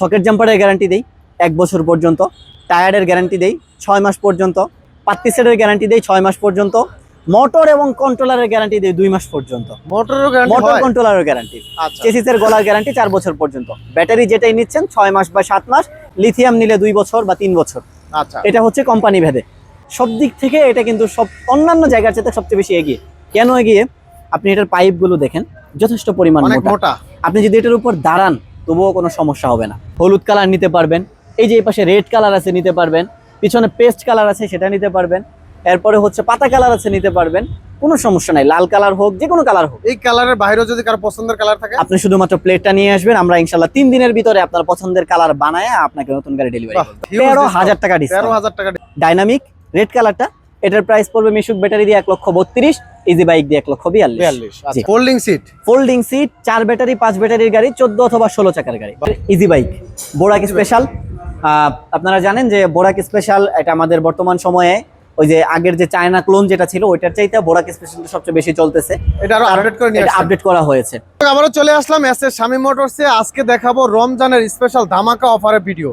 Socket জাম্পারের guarantee দেই 1 বছর পর্যন্ত, টায়ারের গ্যারান্টি দেই 6 মাস পর্যন্ত, পাত্তি সেটের গ্যারান্টি দেই 6 মাস পর্যন্ত, মোটর এবং কন্ট্রোলারের গ্যারান্টি দেই 2 মাস পর্যন্ত। মোটর কন্ট্রোলারের গ্যারান্টি, চেসিসের গলার গ্যারান্টি 4 বছর পর্যন্ত। ব্যাটারি যেটাই নিচ্ছেন 6 মাস বা 7 মাস, লিথিয়াম নিলে 2 বছর বা 3 বছর। আচ্ছা, এটা হচ্ছে কোম্পানি ভেদে। সব দিক থেকে এটা কিন্তু সব অন্যান্য জায়গার চেয়ে সবচেয়ে বেশি এগিয়ে। কেন এগিয়ে? আপনি এটার পাইপগুলো দেখেন, যথেষ্ট পরিমাণ মোটা। আপনি যদি এটার উপর দাঁড়ান তবুও কোনো সমস্যা হবে না। হলুদ কালার নিতে পারবেন, এই যে এই পাশে রেড কালার আছে নিতে পারবেন, পিছনে পেস্ট কালার আছে সেটা নিতে পারবেন, এরপরে হচ্ছে পাতা কালার আছে নিতে পারবেন, কোনো সমস্যা নাই। লাল কালার হোক, যে কোনো কালার হোক। এই কালারের বাইরেও যদি কারো পছন্দের কালার থাকে, আপনি শুধুমাত্র প্লেটটা নিয়ে আসবেন, আমরা ইনশাআল্লাহ 3 দিনের ভিতরে আপনার পছন্দের কালার বানায় আপনাকে নতুন গাড়ি ডেলিভারি করব। 13,000 টাকা ডিসকাউন্ট। 13,000 টাকা। ডাইনামিক রেড কালারটা, এটার প্রাইস পড়বে মিশুক ব্যাটারি দিয়ে 1,32,000, ইজি বাইক দিয়ে 1,42,000। আচ্ছা, ফোল্ডিং সিট 4 ব্যাটারি 5 ব্যাটারির গাড়ি, 14 অথবা 16 চাকার গাড়ি, ইজি বাইক। বোরাক স্পেশাল, আপনারা জানেন যে বোরাক স্পেশাল এটা আমাদের বর্তমান সময়ে ওই যে আগের যে চায়না ক্লোন যেটা ছিল ওইটার চাইতে বোরাক স্পেশালটা সবচেয়ে বেশি চলতেছে। এটা আরো আপডেট করে নিয়ে আসছে, আপডেট করা হয়েছে। আবারও চলে আসলাম এসএস শামীম মোটরসে। আজকে দেখাবো রমজানের স্পেশাল ধামাকা অফারের ভিডিও।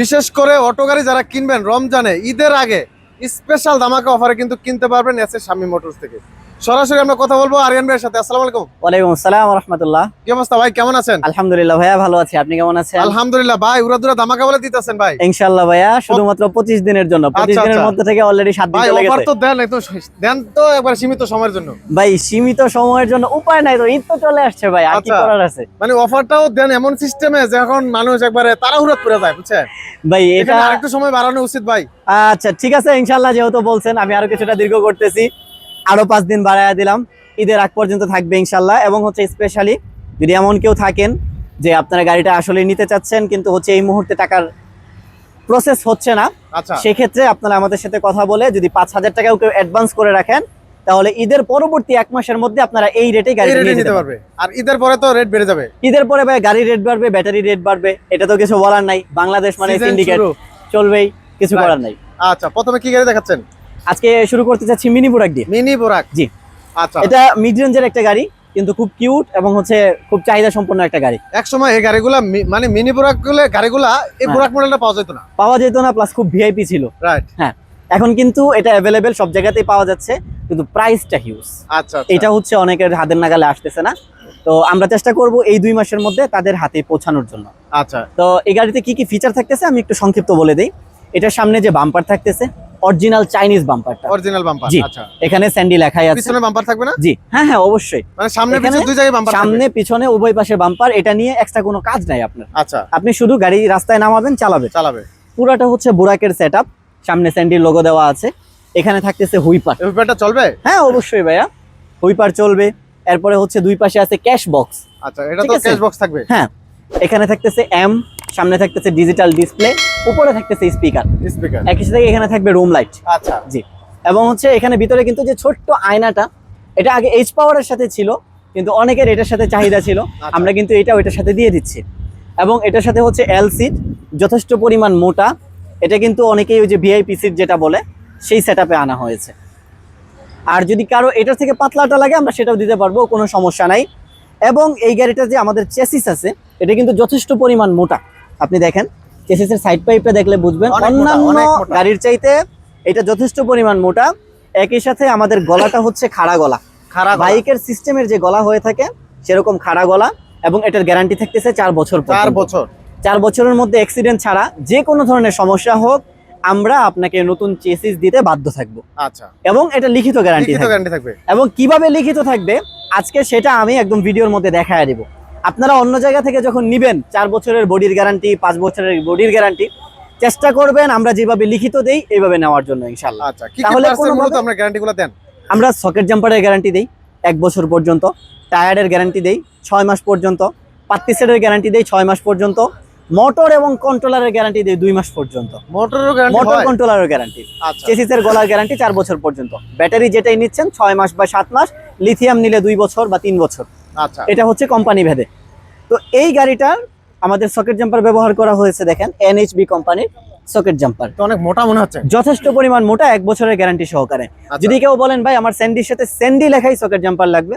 বিশেষ করে অটো গাড়ি যারা কিনবেন রমজানে, ঈদের আগে স্পেশাল ধামাকা অফারে কিন্তু কিনতে পারবেন এসএস শামীম মোটরস থেকে। সরাসরি আমরা কথা বলবো আরিয়ান ভাইয়ের সাথে। আসসালামু আলাইকুম। ওয়ালাইকুম আসসালাম ওয়া রাহমাতুল্লাহ। কি অবস্থা ভাই, কেমন আছেন? আলহামদুলিল্লাহ ভাইয়া, ভালো আছি। আপনি কেমন আছেন? আলহামদুলিল্লাহ ভাই, উড়াদুরা ধামাকা বলে দিতেছেন ভাই। ইনশাআল্লাহ ভাইয়া, শুধুমাত্র 25 দিনের জন্য। 25 দিনের মধ্যে থেকে অলরেডি 7 দিন চলে গেছে। অফার তো দেন, একটু দেন তো একবার সীমিত সময়ের জন্য। ভাই সীমিত সময়ের জন্য উপায় নাই তো, ঈদ তো চলে আসছে ভাই, আর কি করার আছে। মানে অফারটাও দেন এমন সিস্টেমে যে এখন মানুষ একবারে তাড়াহুড়ো করে যায়, বুঝছেন ভাই? এটা আরেকটু সময় বাড়ানো উচিত ভাই। আচ্ছা ঠিক আছে, ইনশাআল্লাহ যেহেতু বলছেন আমি আরো কিছুটা দীর্ঘ করতেছি, আরো 5 দিন বাড়ায়া দিলাম। ঈদের আগ পর্যন্ত থাকবে ইনশাআল্লাহ। এবং হচ্ছে স্পেশালি যদি এমন কেউ থাকেন যে আপনারা গাড়িটা আসলে নিতে চাচ্ছেন কিন্তু হচ্ছে এই মুহূর্তে টাকার প্রসেস হচ্ছে না, আচ্ছা, সেক্ষেত্রে আপনারা আমাদের সাথে কথা বলে যদি 5,000 টাকাও কেউ অ্যাডভান্স করে রাখেন, তাহলে ঈদের পরবর্তী 1 মাসের মধ্যে আপনারা এই রেটে গাড়ি নিতে পারবে। আর ঈদের পরে তো রেট বেড়ে যাবে। ঈদের পরে ভাই গাড়ির রেট বাড়বে, ব্যাটারি রেট বাড়বে, এটা তো কিছু বলার নাই। বাংলাদেশ মানে সিন্ডিকেট, চলবেই, কিছু করার নাই। আচ্ছা, প্রথমে কি গাড়ি দেখাচ্ছেন? আজকে শুরু করতে চাচ্ছি মিনি বোরাক দিয়ে। মিনি বোরাক, জি। আচ্ছা, এটা মিড রেঞ্জের একটা গাড়ি, কিন্তু খুব কিউট এবং হচ্ছে খুব চাহিদা সম্পন্ন একটা গাড়ি। এক সময় এই গাড়িগুলা মানে মিনি বোরাক গাড়িগুলা এই বোরাক মডেলটা পাওয়া যেত না, প্লাস খুব ভিআইপি ছিল। রাইট, হ্যাঁ। এখন কিন্তু এটা অ্যাভেলেবেল, সব জায়গাতেই পাওয়া যাচ্ছে, কিন্তু প্রাইসটা হিউজ। আচ্ছা, এটা হচ্ছে অনেকের হাতের নাগালে আসতেছে না। তো আমরা চেষ্টা করব এই 2 মাসের মধ্যে তাদের হাতে পৌঁছানোর জন্য। আচ্ছা, তো এই গাড়িতে কি কি ফিচার থাকতেছে আমি একটু সংক্ষিপ্ত বলে দেই। এটার সামনে যে বাম্পার থাকতেছে অরিজিনাল চাইনিজ বাম্পারটা। অরিজিনাল বাম্পার, আচ্ছা। এখানে স্যান্ডি লেখাই আছে। পিছনে বাম্পার থাকবে না? জি, হ্যাঁ হ্যাঁ অবশ্যই। মানে সামনে পিছনে দুই জায়গায় বাম্পার থাকবে। সামনে পিছনে উভয় পাশে বাম্পার। এটা নিয়ে এক্সট্রা কোনো কাজ নাই আপনার। আচ্ছা, আপনি শুধু গাড়ি রাস্তায় নামাবেন, চালাবে। পুরাটা হচ্ছে বোরাকের সেটআপ। সামনে স্যান্ডির লোগো দেওয়া আছে। এখানে থাকতেছে হুইপার। হুইপারটা চলবে? হ্যাঁ অবশ্যই ভাইয়া, হুইপার চলবে। এরপরে হচ্ছে দুই পাশে আছে ক্যাশ বক্স। আচ্ছা, এটা তো ক্যাশ বক্স থাকবে। হ্যাঁ, এখানে থাকতেছে এম, সামনে থাকতেছে ডিজিটাল ডিসপ্লে, উপরে থাকতেছে স্পিকার। একই সাথে এখানে থাকবে রুম লাইট। আচ্ছা, জি। এবং হচ্ছে এখানে ভিতরে কিন্তু যে ছোট্ট আয়নাটা, এটা আগে এইচ পাওয়ারের সাথে ছিল, কিন্তু অনেকের এটার সাথে চাহিদা ছিল, আমরা কিন্তু এটা ওইটার সাথে দিয়ে দিচ্ছি। এবং এটার সাথে হচ্ছে এল সিট, যথেষ্ট পরিমাণ মোটা। এটা কিন্তু অনেকেই ওই যে ভিআইপি সিট যেটা বলে সেই সেটআপে আনা হয়েছে। আর যদি কারো এটার থেকে পাতলাটা লাগে আমরা সেটাও দিতে পারবো, কোনো সমস্যা নাই। এবং এই গাড়িটা যে আমাদের চেসিস আছে এটা কিন্তু যথেষ্ট পরিমাণ মোটা। আপনি দেখেন চেসিসের সাইড পাইপটা দেখলে বুঝবেন অন্যান্য গাড়ির চাইতে এটা যথেষ্ট পরিমাণ মোটা। একই সাথে আমাদের গলাটা হচ্ছে খাড়া গলা, বাইকের সিস্টেমের যে গলা হয়ে থাকে সেরকম খাড়া গলা। এবং এটার গ্যারান্টি থাকতেছে 4 বছর। 4 বছরের মধ্যে অ্যাক্সিডেন্ট ছাড়া যে কোনো ধরনের সমস্যা হোক আমরা আপনাকে নতুন চেসিস দিতে বাধ্য থাকবো। আচ্ছা, এবং এটা লিখিত গ্যারান্টি থাকবে। এবং কিভাবে লিখিত থাকবে আজকে সেটা আমি একদম ভিডিওর মধ্যে দেখায় দিব। আপনারা অন্য জায়গা থেকে যখন নিবেন 4 বছরের বডির গ্যারান্টি, 5 বছরের বডির গ্যারান্টি, চেষ্টা করবেন আমরা যেভাবে লিখিত দেই এইভাবে নেওয়ার জন্য ইনশাআল্লাহ। আচ্ছা, কি কি পার্টসের মূলত আমরা গ্যারান্টিগুলো দেন? আমরা সকেট জাম্পারের গ্যারান্টি দেই 1 বছর পর্যন্ত, টায়ারের গ্যারান্টি দেই 6 মাস পর্যন্ত, পাত্তি সেটের গ্যারান্টি দেই 6 মাস পর্যন্ত, মোটর এবং কন্ট্রোলারের গ্যারান্টি দেই 2 মাস পর্যন্ত। মোটর কন্ট্রোলারের গ্যারান্টি, চেসিসের গলার গ্যারান্টি 4 বছর পর্যন্ত। ব্যাটারি যেটাই নিচ্ছেন 6 মাস বা 7 মাস, লিথিয়াম নিলে 2 বছর বা 3 বছর। আচ্ছা, এটা হচ্ছে কোম্পানি ভেদে। তো এই গাড়িটার আমাদের সকেট জাম্পার ব্যবহার করা হয়েছে, দেখেন এনএইচবি কোম্পানির সকেট জাম্পার। তো অনেক মোটা মনে হচ্ছে। যথেষ্ট পরিমাণ মোটা, 1 বছরের গ্যারান্টি সহকারে। যদি কেউ বলেন ভাই আমার স্যান্ডির সাথে স্যান্ডি লেখাই সকেট জাম্পার লাগবে,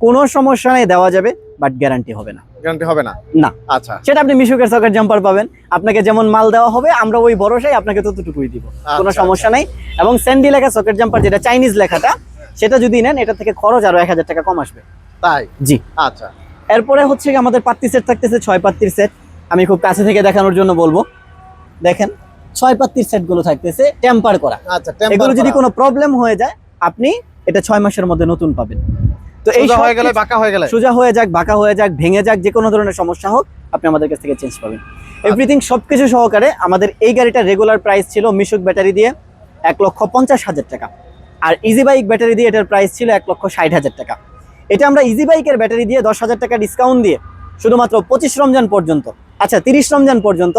কোনো সমস্যা নেই, দেওয়া যাবে, বাট গ্যারান্টি হবে না। গ্যারান্টি হবে না? না। আচ্ছা, সেটা আপনি মিশুকের সকেট জাম্পার পাবেন, আপনাকে যেমন মাল দেওয়া হবে আমরা ওই ভরসায় আপনাকে ততটুকুই দিব, কোনো সমস্যা নাই। এবং স্যান্ডি লেখা সকেট জাম্পার, যেটা চাইনিজ লেখাটা, সেটা যদি নেন এটা থেকে খরচ আরো 1000 টাকা কম আসবে। তাই? জি। আচ্ছা, এরপরে হচ্ছে কি আমাদের পাত্তি সেট থাকতেছে, 6 পাত্তির সেট। আমি খুব কাছে থেকে দেখানোর জন্য বলবো, দেখেন 6 পাত্তির সেট গুলো থাকতেছে টেম্পার করা। আচ্ছা, এগুলো যদি কোনো প্রবলেম হয়ে যায় আপনি এটা 6 মাসের মধ্যে নতুন পাবেন। তো এই সোজা হয়ে গেলে, বাঁকা হয়ে গেলে, সোজা হয়ে যাক, বাঁকা হয়ে যাক, ভেঙে যাক, যে কোনো ধরনের সমস্যা হোক আপনি আমাদের কাছ থেকে চেঞ্জ পাবেন। এভরিথিং সবকিছু সহকারে। আমাদের এই গাড়িটার রেগুলার প্রাইস ছিল মিশুক ব্যাটারি দিয়ে 1,50,000 টাকা, আর ইজি বাইক ব্যাটারি দিয়ে এটার প্রাইস ছিল 1,60,000 টাকা। এটা আমরা ইজি বাইকের ব্যাটারি দিয়ে 10,000 টাকা ডিসকাউন্ট দিয়ে শুধুমাত্র 25 রমজান পর্যন্ত, আচ্ছা 30 রমজান পর্যন্ত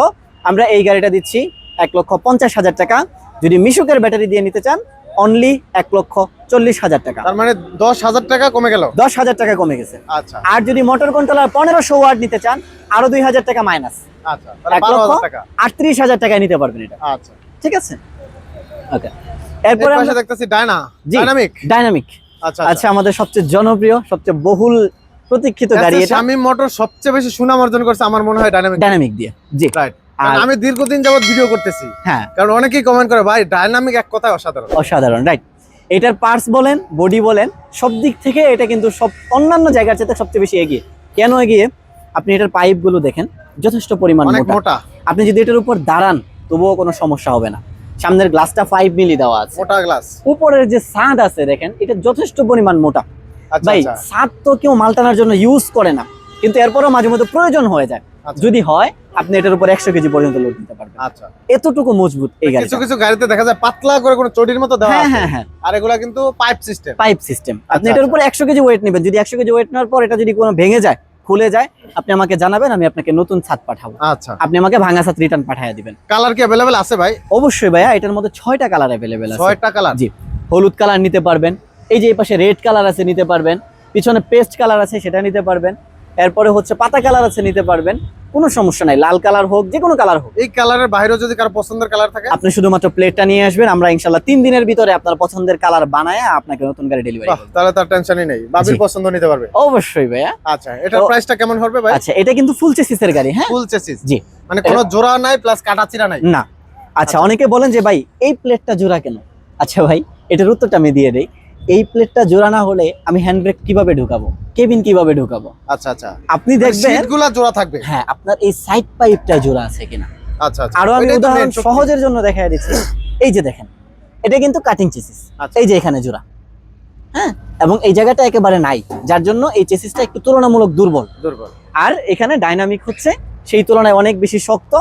আমরা এই গাড়িটা দিচ্ছি 1,50,000 টাকা। যদি মিশুকের ব্যাটারি দিয়ে নিতে চান অনলি 1,40,000 টাকা। তার মানে 10,000 টাকা কমে গেল। 10,000 টাকা কমে গেছে। আচ্ছা, আর যদি মোটর কন্ট্রোলার 1500 ওয়াট নিতে চান আরো 2,000 টাকা মাইনাস, আচ্ছা, তাহলে 12,000 টাকা। 38,000 টাকায় নিতে পারবেন এটা। আচ্ছা, ঠিক আছে, ওকে। এরপরে এরপরে আমরা দেখতেছি ডায়নামিক। ডাইনামিক। আচ্ছা, আচ্ছা, আমাদের সবচেয়ে জনপ্রিয়, সবচেয়ে বহুল প্রতীক্ষিত গাড়ি এটা। শামীম মোটর সবচেয়ে বেশি সুনাম অর্জন করছে আমার মনে হয় ডায়নামিক দিয়ে। জি, রাইট। আর আমি দীর্ঘদিন যাবত ভিডিও করতেছি, হ্যাঁ, কারণ অনেকেই কমেন্ট করে ভাই ডায়নামিক এক কথায় অসাধারণ। অসাধারণ, রাইট। এটার পার্টস বলেন, বডি বলেন, সব দিক থেকে এটা কিন্তু সব অন্যান্য জায়গার চাইতে সবচেয়ে বেশি এগিয়ে। কেন এগিয়ে? আপনি এটার পাইপ গুলো দেখেন, যথেষ্ট পরিমাণ অনেক মোটা। মোটা। আপনি যদি এটার উপর দাঁড়ান তবুও কোনো সমস্যা হবে না। সামনের গ্লাসটা 5 মিলি দেওয়া আছে, মোটা গ্লাস। উপরের যে ছাদ আছে দেখেন, এটা যথেষ্ট পরিমাণ মোটা। আচ্ছা, ভাই আচ্ছা, ছাদ তো কেউ মাল টানার জন্য ইউজ করে না, কিন্তু এরপরও মাঝে মধ্যে প্রয়োজন হয়ে যায়। আচ্ছা। যদি হয় আপনি এটার উপর 100 কেজি পর্যন্ত লোড দিতে পারবেন। আচ্ছা, এতটুকু মজবুত এই গাড়ি। কিছু কিছু গাড়িতে দেখা যায় পাতলা করে কোনো চটির মতো দেওয়া হ্যাঁ আছে, হ্যাঁ হ্যাঁ, আর এগুলা কিন্তু পাইপ সিস্টেম। Pipe system. আপনি আচ্ছা, এটার উপর 100 কেজি ওয়েট নেবেন, যদি 100 কেজি ওয়েট নেওয়ার পর এটা যদি কোনো ভেঙে যায়, খুলে যায়, আপনি আমাকে জানাবেন, আমি আপনাকে নতুন ছাদ পাঠাবো। আচ্ছা, আপনি আমাকে ভাঙা ছাদ রিটার্ন পাঠিয়ে দিবেন। কালার কি अवेलेबल আছে ভাই? অবশ্যই ভাইয়া, এটার মধ্যে 6টা কালার अवेलेबल আছে। 6টা কালার? জি। হলুদ কালার নিতে পারবেন, এই যে এই পাশে রেড কালার আছে নিতে পারবেন, পিছনে পেস্ট কালার আছে সেটা নিতে পারবেন, এরপরে হচ্ছে পাতা কালার আছে নিতে পারবেন, কোনো সমস্যা নাই। লাল কালার হোক, যে কোনো কালার হোক। এই কালারের বাইরেও যদি কারো পছন্দের কালার থাকে, আপনি শুধুমাত্র প্লেটটা নিয়ে আসবেন, আমরা ইনশাআল্লাহ 3 দিনের ভিতরে আপনার পছন্দের কালার বানায় আপনাকে নতুন গাড়ি ডেলিভারি বাহ, করব। তাহলে তার টেনশনই নেই, বাবির জি। পছন্দ নিতে পারবে। অবশ্যই ভাইয়া। আচ্ছা, এটার তো- প্রাইসটা কেমন হবে ভাই? আচ্ছা, এটা কিন্তু ফুল চেসিসের গাড়ি, হ্যাঁ, ফুল চেসিস, জি। মানে কোনো জোড়া নাই প্লাস কাটাচিরা নাই? না। আচ্ছা, অনেকে বলেন যে ভাই এই প্লেটটা জোড়া কেন? আচ্ছা ভাই, এটার উত্তরটা আমি দিয়ে দেই। এই প্লেটটা জোড়া না হলে আমি হ্যান্ড ব্রেক কিভাবে ঢুকাবো, কেবিন কিভাবে ঢুকাবো? আচ্ছা, আচ্ছা, আপনি দেখবেন সিটগুলা জোড়া থাকবে। হ্যাঁ, আপনার এই সাইড পাইপটা জোড়া আছে কিনা। আচ্ছা, আচ্ছা, আরো আমি ওইটাই তো উদাহরণ main শক্তি। সহজের জন্য দেখাই দিচ্ছি। এই যে দেখেন, এটা কিন্তু কাটিং চেসিস, আচ্ছা। এই যে এখানে জোড়া, হ্যাঁ, এবং এই জায়গাটা একেবারে নাই, যার জন্য এই চেসিসটা একটু তুলনামূলক দুর্বল। আর এখানে ডাইনামিক হচ্ছে সেই তুলনায় অনেক বেশি শক্ত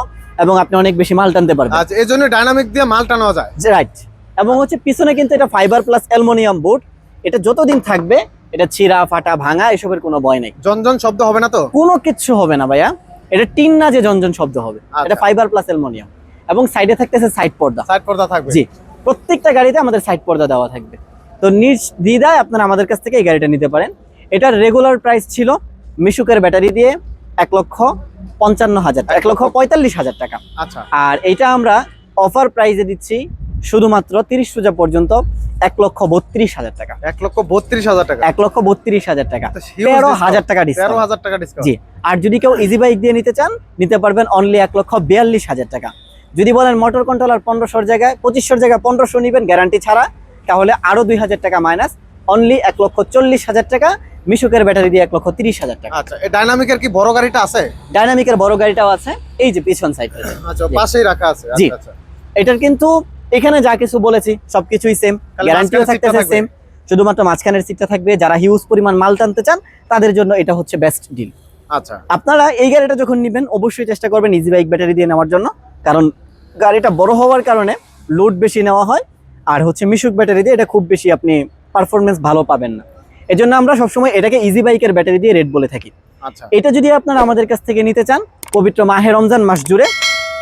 এবং আপনি অনেক বেশি মাল টানতে পারবেন। আচ্ছা, এই জন্য ডায়নামিক দিয়ে মাল টানা যায়। রাইট। এবং হচ্ছে পিছনে কিন্তু এটা ফাইবার প্লাস অ্যালুমিনিয়াম বোর্ড, এটা যতদিন থাকবে এটা ছিঁড়া ফাটা ভাঙা এসবের কোনো ভয় নেই, জনজন শব্দ হবে না তো? কোনো কিচ্ছু হবে না ভাইয়া। এটা টিন না যে ঝনঝন শব্দ হবে, আচ্ছা। এটা ফাইবার প্লাস অ্যালুমিনিয়াম। এবং সাইডে থাকতেছে সাইড পর্দা। সাইড পর্দা থাকবে? জি, প্রত্যেকটা গাড়িতে আমাদের সাইড পর্দা দেওয়া থাকবে। তো নির্দ্বিধায় আপনারা আমাদের কাছ থেকে এই গাড়িটা নিতে পারেন। এটার রেগুলার প্রাইস ছিল মিশুকের ব্যাটারি দিয়ে 1,55,000 টাকা, 1,45,000 টাকা। আচ্ছা, আর এইটা আমরা অফার প্রাইসে দিচ্ছি শুধুমাত্র 30 রোজা পর্যন্ত 1,32,000 টাকা। 1,32,000 টাকা? 1,32,000 টাকা, তো huge 13,000 টাকা ডিসকাউন্ট। 13,000 টাকা ডিসকাউন্ট? জি। আর যদি কেউ ইজি বাইক দিয়ে নিতে চান, নিতে পারবেন অনলি 1,42,000 টাকা। যদি বলেন মোটর কন্ট্রোলার 1500 জায়গায় 2500 জায়গায় 1500 নিবেন গ্যারান্টি ছাড়া, তাহলে আরো 2,000 টাকা মাইনাস, অনলি 1,40,000 টাকা। মিশুকের ব্যাটারি দিয়ে 1,30,000 টাকা। আচ্ছা, এই ডায়নামিকের কি বড় গাড়িটা আছে? ডাইনামিকের বড় গাড়িটাও আছে, এই যে পিছন সাইডে। আচ্ছা, পাশেই রাখা আছে। জি। আচ্ছা, আচ্ছা, এটার কিন্তু এখানে যা কিছু বলেছি সবকিছুই সেম, খালি গ্যারান্টিও মাঝখানের থাকতেছে সিটটা সেম, শুধুমাত্র মাঝখানের সিটটা থাকবে। যারা হিউজ পরিমাণ মাল টানতে চান তাদের জন্য এটা হচ্ছে বেস্ট ডিল। আচ্ছা, আপনারা এই গাড়িটা যখন নেবেন অবশ্যই চেষ্টা করবেন ইজি বাইক ব্যাটারি দিয়ে নেওয়ার জন্য, কারণ গাড়িটা বড় হওয়ার কারণে লোড বেশি নেওয়া হয়, আর হচ্ছে মিশুক ব্যাটারি দিয়ে এটা খুব বেশি আপনি পারফরমেন্স ভালো পাবেন না। এজন্য আমরা সবসময় এটাকে ইজি বাইকের ব্যাটারি দিয়ে রেট বলে থাকি। আচ্ছা, এটা যদি আপনারা আমাদের কাছ থেকে নিতে চান পবিত্র মাহে রমজান মাস জুড়ে,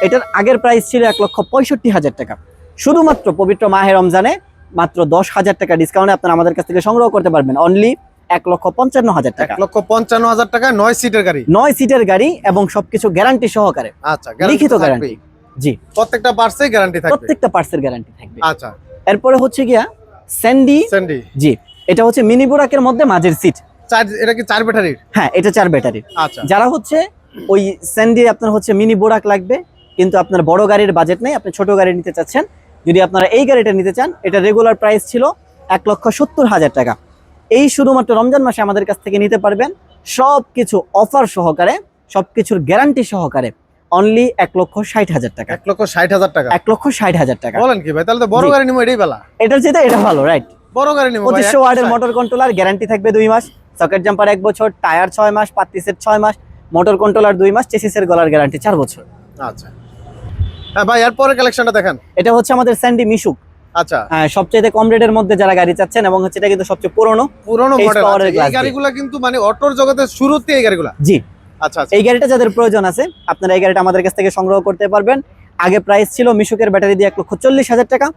এটার আগের প্রাইস ছিল 1,65,000 টাকা। শুধুমাত্র পবিত্র মাহে রমজানে মাত্র 10,000 টাকা ডিসকাউন্টে আপনারা আমাদের কাছ থেকে সংগ্রহ করতে পারবেন অনলি 1,55,000 টাকা। 1,55,000 টাকা 9 সিটের গাড়ি? 9 সিটের গাড়ি এবং সবকিছু গ্যারান্টি সহকারে। আচ্ছা, লিখিত গ্যারান্টি। জি, প্রত্যেকটা পার্টসে গ্যারান্টি থাকবে? প্রত্যেকটা পার্টসের গ্যারান্টি থাকবে। আচ্ছা, এরপরে হচ্ছে গিয়া স্যান্ডি। স্যান্ডি। জি, এটা হচ্ছে মিনি বুরাকের মধ্যে মাঝের সিট, এটা কি 4 ব্যাটারির? হ্যাঁ, এটা 4 ব্যাটারির। আচ্ছা, যারা হচ্ছে ওই স্যান্ডি আপনার হচ্ছে মিনি বোরাক লাগবে, কিন্তু আপনার বড় গাড়ির বাজেট নেই, আপনি ছোট গাড়ি নিতে চাচ্ছেন, যদি আপনারা এই গাড়িটা নিতে চান, এটা রেগুলার প্রাইস ছিল 1,70,000 টাকা। এই শুধুমাত্র রমজান মাসে আমাদের কাছ থেকে নিতে পারবেন সবকিছু অফার সহকারে, সবকিছুর গ্যারান্টি সহকারে, অনলি 1,60,000 টাকা। 1,60,000 টাকা? 1,60,000 টাকা। বলেন কি ভাই, তাহলে তো বড় গাড়ি নিবো, এটাই ভালো। এটার চেয়ে এটা ভালো, রাইট? বড় গাড়ি নিবো 2500 ওয়াটের মোটর কন্ট্রোলার, গ্যারান্টি থাকবে 2 মাস, সকেট জাম্পার 1 বছর, টায়ার 6 মাস, পাত্তি সেট 6 মাস, মোটর কন্ট্রোলার 2 মাস, চেসিসের গলার গ্যারান্টি 4 বছর। আচ্ছা, হ্যাঁ ভাই, এরপরে কালেকশনটা দেখান। এটা হচ্ছে আমাদের স্যান্ডি মিশুক। আচ্ছা, সবচেয়ে কম রেটের মধ্যে যারা গাড়ি চাচ্ছেন, এবং হচ্ছে এটা কিন্তু সবচেয়ে পুরনো মডেল। এই গাড়িগুলো কিন্তু মানে অটোর জগতের শুরুতে এই গাড়িগুলো। জি, আচ্ছা, এই গাড়িটা যাদের প্রয়োজন আছে, আপনারা এই গাড়িটা আমাদের কাছ থেকে সংগ্রহ করতে পারবেন। আগে প্রাইস ছিল মিশুকের ব্যাটারি দিয়ে 1,40,000 টাকা,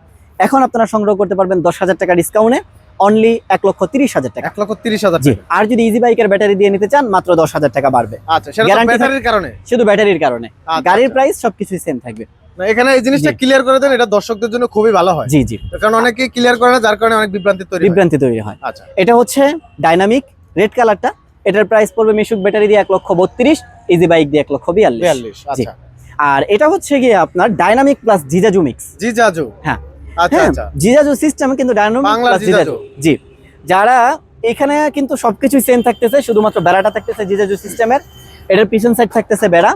এখন আপনারা সংগ্রহ করতে পারবেন 10,000 টাকা ডিসকাউন্টে, অনলি 1,30,000 টাকা। 1,30,000 জি, আর যদি ইজি বাইকের ব্যাটারি দিয়ে নিতে চান, মাত্র 10,000 টাকা বাড়বে। আচ্ছা, সেটা ব্যাটারির কারণে, শুধু ব্যাটারির কারণে। গাড়ির প্রাইস সবকিছু সেম থাকবে। এখানে এই জিনিসটা ক্লিয়ার করে দেন, এটা দর্শকদের জন্য খুবই ভালো হয়। জি জি, কারণ অনেকে ক্লিয়ার করে না, যার কারণে অনেক বিভ্রান্তি তৈরি হয়। আচ্ছা, এটা হচ্ছে ডাইনামিক রেড কালারটা, এটার প্রাইস পড়বে মিশুক ব্যাটারি দিয়ে 1,32,000, ইজি বাইক দিয়ে 1,42,000। আচ্ছা, আর এটা হচ্ছে গিয়ে আপনার ডাইনামিক প্লাস জিজাজু মিক্স। জিজাজু, হ্যাঁ আচ্ছা আচ্ছা, জিজাজু সিস্টেম কিন্তু ডাইনামিক প্লাস জিজাজু। জি, যারা এখানে কিন্তু সবকিছু সেম থাকতেছে, শুধুমাত্র বেড়াটা থাকতেছে জিজাজু সিস্টেমের। এটার পিছন সাইড থাকতেছে বেড়া,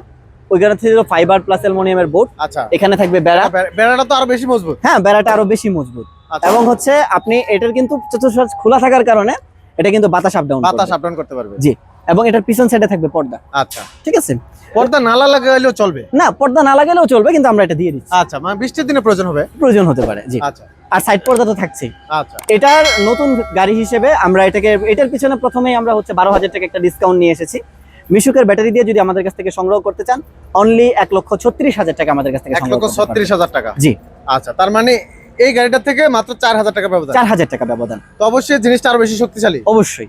ওইখানে ছিল ফাইবার প্লাস অ্যালুমিনিয়ামের বোর্ড। আচ্ছা, এখানে থাকবে বেড়া। বেড়াটা তো আরো বেশি মজবুত। হ্যাঁ, বেড়াটা আরো বেশি মজবুত। এবং হচ্ছে আপনি এটার কিন্তু চতুর্পাশ খোলা থাকার কারণে এটা কিন্তু বাতাস আপ ডাউন করতে পারবে। জি, এবং এটার পিছন সাইডে থাকবে পর্দা। আচ্ছা, ঠিক আছে, পর্দা না লাগাইলেও চলবে? না, পর্দা না লাগালেও চলবে, কিন্তু আমরা এটা দিয়ে দিচ্ছি। আচ্ছা, মানে বৃষ্টির দিনে প্রয়োজন হতে পারে। জি, আচ্ছা, আর সাইড পর্দা তো থাকছেই। আচ্ছা, এটার নতুন গাড়ি হিসেবে আমরা এটার পিছনে প্রথমেই আমরা হচ্ছে 12,000 টাকা একটা ডিসকাউন্ট নিয়ে এসেছি। মিশুকের ব্যাটারি দিয়ে যদি আমাদের কাছ থেকে সংগ্রহ করতে চান, অনলি 1,36,000 টাকা আমাদের কাছ থেকে সংগ্রহ করতে পারবেন। 1,36,000 টাকা? জি। আচ্ছা, তার মানে এই গাড়িটা থেকে মাত্র 4,000 টাকা ব্যবধান। 4,000 টাকা ব্যবধান। তো অবশ্যই জিনিসটা আরো বেশি শক্তিশালী। অবশ্যই।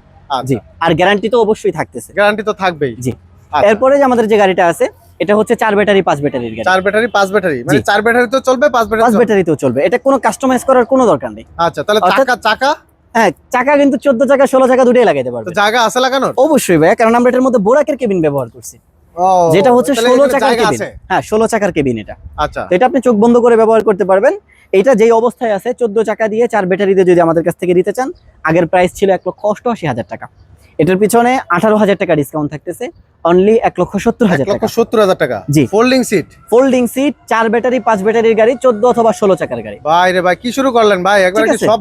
জি, আর গ্যারান্টি তো অবশ্যই থাকতেছে। গ্যারান্টি তো থাকবেই। জি। এরপরে যে আমাদের যে গাড়িটা আছে, এটা হচ্ছে 4 ব্যাটারি 5 ব্যাটারির গাড়ি। 4 ব্যাটারি 5 ব্যাটারি, মানে 4 ব্যাটারি তো চলবে, 5 ব্যাটারিতেও চলবে। এটা কোনো কাস্টমাইজ করার কোনো দরকার নেই। আচ্ছা, তাহলে চাকা? হ্যাঁ, চাকা কিন্তু 14 চাকা 16 চাকা দুটোই লাগাইতে পারবে। জায়গা আছে লাগানোর? অবশ্যই ভাই, কারণ আমরা এটার মধ্যে বোরাকের কেবিন ব্যবহার করছি, যেটা হচ্ছে 16 চাকার কেবিন। হ্যাঁ, 16 চাকার কেবিন এটা। আচ্ছা, তো এটা আপনি চোখ বন্ধ করে ব্যবহার করতে পারবেন। এটা যেই অবস্থায় আছে, 14 চাকা দিয়ে 4 ব্যাটারি দিয়ে যদি আমাদের কাছ থেকে নিতে চান, আগের প্রাইস ছিল 1,88,000 টাকা। এটার পিছনে 18,000 টাকা ডিসকাউন্ট থাকতেছে, অনলি 1,70,000 টাকা। 1,70,000 টাকা? জি। ফোল্ডিং সিট 4 ব্যাটারি 5 ব্যাটারির গাড়ি, 14 অথবা 16 চাকার গাড়ি। ভাই রে ভাই, কি শুরু করলেন ভাই, একবার কি সব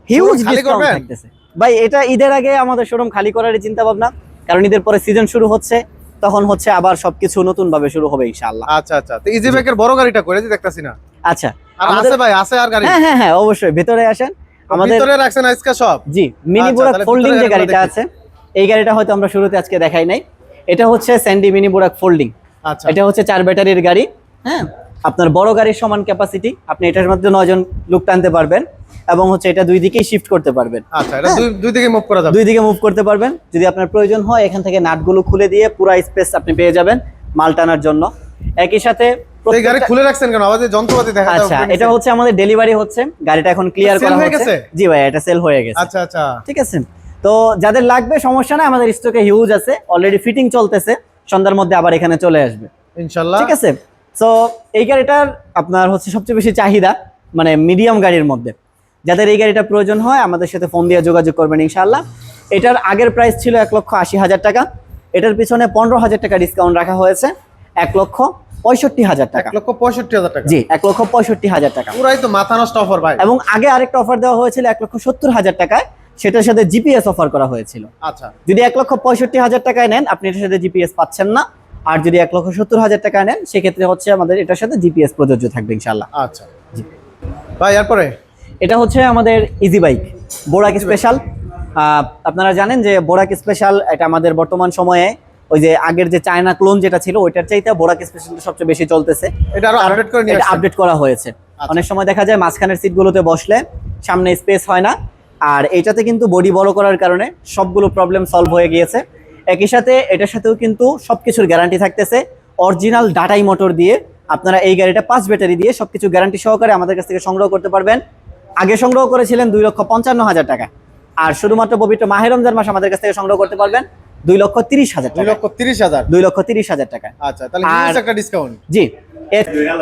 হিউজ ডিসকাউন্ট থাকতেছে ভাই। এটা ঈদের আগে আমাদের শোরুম খালি করার চিন্তা ভাবনা, কারণ ঈদের পরে সিজন শুরু হচ্ছে, তখন হচ্ছে আবার সবকিছু নতুন ভাবে শুরু হবে ইনশাআল্লাহ। আচ্ছা আচ্ছা, তো ইজি বাইকের বড় গাড়িটা করে দেখতাছি না। আচ্ছা, আমাদের ভাই আছে আর গাড়ি? হ্যাঁ হ্যাঁ, অবশ্যই ভেতরে আসেন। আমাদের ভিতরে রাখছেন আজকে সব? জি, মিনি বোরাক ফোল্ডিং যে গাড়িটা আছে, এই গাড়িটা হয়তো আমরা শুরুতে আজকে দেখাই নাই। এটা হচ্ছে স্যান্ডি মিনি বোরাক ফোল্ডিং। আচ্ছা, এটা হচ্ছে 4 ব্যাটারির গাড়ি। হ্যাঁ, আপনার বড় গাড়ির সমান ক্যাপাসিটি, আপনি এটার মধ্যে 9 জন লোক টানতে পারবেন, এবং হচ্ছে এটা দুই দিকেই শিফট করতে পারবেন। আচ্ছা, এটা দুই দিকে মুভ করা যাবে? দুই দিকে মুভ করতে পারবেন। যদি আপনার প্রয়োজন হয়, এখান থেকে নাটগুলো খুলে দিয়ে পুরো স্পেস আপনি পেয়ে যাবেন মাল টানার জন্য। একই সাথে এই গাড়ি খুলে রাখছেন কেন? আমাদের যন্ত্রপাতি দেখা যাচ্ছে। আচ্ছা, এটা হচ্ছে আমাদের ডেলিভারি হচ্ছে, গাড়িটা এখন ক্লিয়ার করা হচ্ছে। জি ভাই, এটা সেল হয়ে গেছে। আচ্ছা আচ্ছা, ঠিক আছে। তো যাদের লাগবে সমস্যা নাই, আমাদের স্টকে হিউজ আছে, অলরেডি ফিটিং চলতেছে, সন্ধ্যার মধ্যে আবার এখানে চলে আসবে ইনশাআল্লাহ। ঠিক আছে। সো এই গাড়িটার আপনার হচ্ছে সবচেয়ে বেশি চাহিদা, মানে মিডিয়াম গাড়ির মধ্যে। যাদের এই গাড়িটা প্রয়োজন হয়, আমাদের সাথে ফোন দিয়ে যোগাযোগ করবেন ইনশাআল্লাহ। এটার আগের প্রাইস ছিল 1,80,000 টাকা, এটার পিছনে 15,000 টাকা ডিসকাউন্ট রাখা হয়েছে, 1,65,000 টাকা। 1,65,000 টাকা? জি, 1,65,000 টাকা। পুরাই তো মাথা নষ্ট অফার ভাই। এবং আগে আরেকটা অফার দেওয়া হয়েছিল 1,70,000 টাকায়, সেটার সাথে জিপিএস অফার করা হয়েছিল। আচ্ছা, যদি 1,65,000 টাকায় নেন, আপনি এটার সাথে জিপিএস পাচ্ছেন না। আর যদি 1,70,000 টাকায় নেন, সেক্ষেত্রে হচ্ছে আমাদের এটার সাথে জিপিএস প্রযোজ্য থাকবে ইনশাআল্লাহ। আচ্ছা জি ভাই, এরপরে এটা হচ্ছে আমাদের ইজি বাইক বোরাক স্পেশাল। আপনারা জানেন যে বোরাক স্পেশাল এটা আমাদের বর্তমান সময়ে ওই যে আগের যে চায়না ক্লোন যেটা ছিল, ওইটার চাইতে বোরাক স্পেশাল সবচেয়ে বেশি চলতেছে। এটা আরো আপডেট করে নিয়ে আপডেট করা হয়েছে। অনেক সময় দেখা যায় মাঝখানের সিটগুলোতে বসলে সামনে স্পেস হয় না, আর এটাতে কিন্তু বডি বড় করার কারণে সবগুলো প্রবলেম সলভ হয়ে গিয়েছে। একই সাথে এটার সাথেও কিন্তু সবকিছুর গ্যারান্টি থাকতেছে, অরিজিনাল ডাটাই মোটর দিয়ে। আপনারা এই গাড়িটা 5 ব্যাটারি দিয়ে সবকিছু গ্যারান্টি সহকারে আমাদের কাছ থেকে সংগ্রহ করতে পারবেন। আগে সংগ্রহ করেছিলেন 2,55,000 টাকা, আর শুধুমাত্র পবিত্র মাহে রমজান মাস আমাদের কাছ থেকে সংগ্রহ করতে পারবেন 2,30,000 টাকা। 2,30,000 2,30,000 টাকা। আচ্ছা, তাহলে হিউজ একটা ডিসকাউন্ট। জি,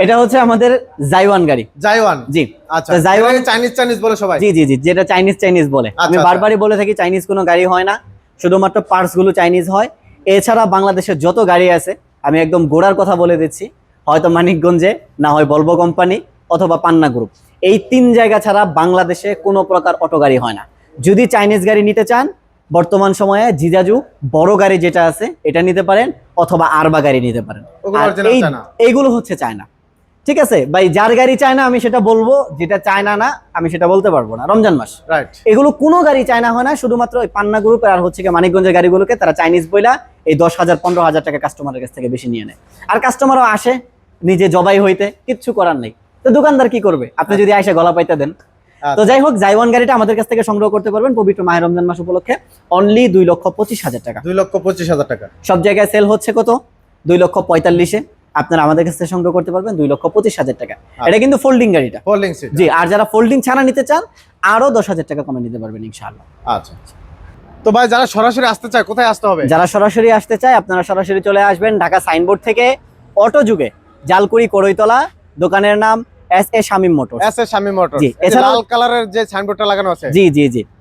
এটা হচ্ছে আমাদের জাইওয়ান গাড়ি। জাইওয়ান, জি। আচ্ছা, তো জাইওয়ান চাইনিজ বলে সবাই। জি, যেটা চাইনিজ বলে। আমি বারবারই বলে থাকি চাইনিজ কোনো গাড়ি হয় না, শুধুমাত্র পার্টস গুলো চাইনিজ হয়। এছাড়া বাংলাদেশের যত গাড়ি আছে, আমি একদম গোড়ার কথা বলে দিচ্ছি, হয়তো মানিকগঞ্জে, না হয় ভলভো কোম্পানি অথবা পান্না গ্রুপ, এই 3 জায়গা ছাড়া বাংলাদেশে কোনো প্রকার অটো গাড়ি হয় না। যদি চাইনিজ গাড়ি নিতে চান, বর্তমান সময়ে জিজাজু বড় গাড়ি যেটা আছে এটা নিতে পারেন, অথবা আরবা গাড়ি নিতে পারেন। এইগুলো হচ্ছে চায়না। ঠিক আছে ভাই, যার গাড়ি চায়না আমি সেটা বলবো, যেটা চায়না না আমি সেটা বলতে পারবো না। রমজান মাস, এগুলো কোনো গাড়ি চায়না হয় না, শুধুমাত্র ওই পান্না গ্রুপের আর হচ্ছে মানিকগঞ্জের গাড়িগুলোকে তারা চাইনিজ বইলা এই 10,000 15,000 টাকা কাস্টমারের কাছ থেকে বেশি নিয়ে নেয়। আর কাস্টমারও আসে নিজে জবাই হইতে, কিচ্ছু করার নেই, তো দোকানদার কি করবে আপনি যদি আইসা গলা পাইতে দেন। তো যাই হোক, জাইওয়ান গাড়িটা আমাদের কাছ থেকে সংগ্রহ করতে পারবেন পবিত্র মাহে রমজান মাস উপলক্ষে অনলি 2,25,000 টাকা। 2,25,000 টাকা। সব জায়গায় সেল হচ্ছে কত? 2,45,000-এ। আপনারা আমাদের কাছ থেকে সংগ্রহ করতে পারবেন 2,25,000 টাকা। এটা কিন্তু ফোল্ডিং গাড়িটা, ফোল্ডিং সিট। জি, আর যারা ফোল্ডিং ছাড়া নিতে চান আরো 10,000 টাকা কমে নিতে পারবেন ইনশাআল্লাহ। আচ্ছা, তো ভাই যারা সরাসরি আসতে চায় কোথায় আসতে হবে? যারা সরাসরি আসতে চায় আপনারা সরাসরি চলে আসবেন ঢাকা সাইনবোর্ড থেকে অটো যুগে, জালকুড়ি করইতলা, দোকানের নাম S A. Shamim motors. S A. Shamim motors. জি, এছাড়া লাল কালারের যে সাইনবোর্ডটা লাগানো আছে। জি।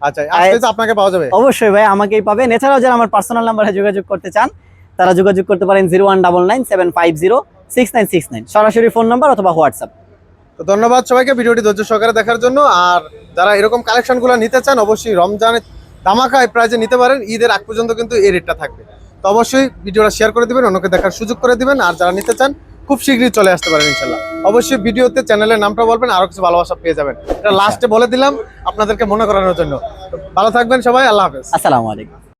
আচ্ছা, আসলে তো আপনাকে পাওয়া যাবে। অবশ্যই ভাই, আমাকেই পাবেন। এছাড়াও যারা আমার পার্সোনাল নাম্বারে যোগাযোগ করতে চান তারা যোগাযোগ করতে পারেন 0199750699, সরাসরি ফোন নাম্বার অথবা হোয়াটসঅ্যাপ। তো ধন্যবাদ সবাইকে ভিডিওটি ধৈর্য সহকারে দেখার জন্য। আর যারা এরকম কালেকশনগুলো নিতে চান অবশ্যই রমজানের ধামাকা প্রাইজে নিতে পারেন। ঈদের আগ পর্যন্ত কিন্তু এই রেটটা থাকবে। তো অবশ্যই ভিডিওটা শেয়ার করে দিবেন, অন্যকে দেখার সুযোগ করে দিবেন। আর যারা নিতে চান খুব শীঘ্রই চলে আসতে পারেন ইনশাল্লাহ। অবশ্যই ভিডিওতে চ্যানেলের নামটা বলবেন, আরো কিছু ভালোবাসা পেয়ে যাবেন। এটা লাস্টে বলে দিলাম আপনাদেরকে মনে করানোর জন্য। ভালো থাকবেন সবাই, আল্লাহ হাফেজ। আসসালামু আলাইকুম।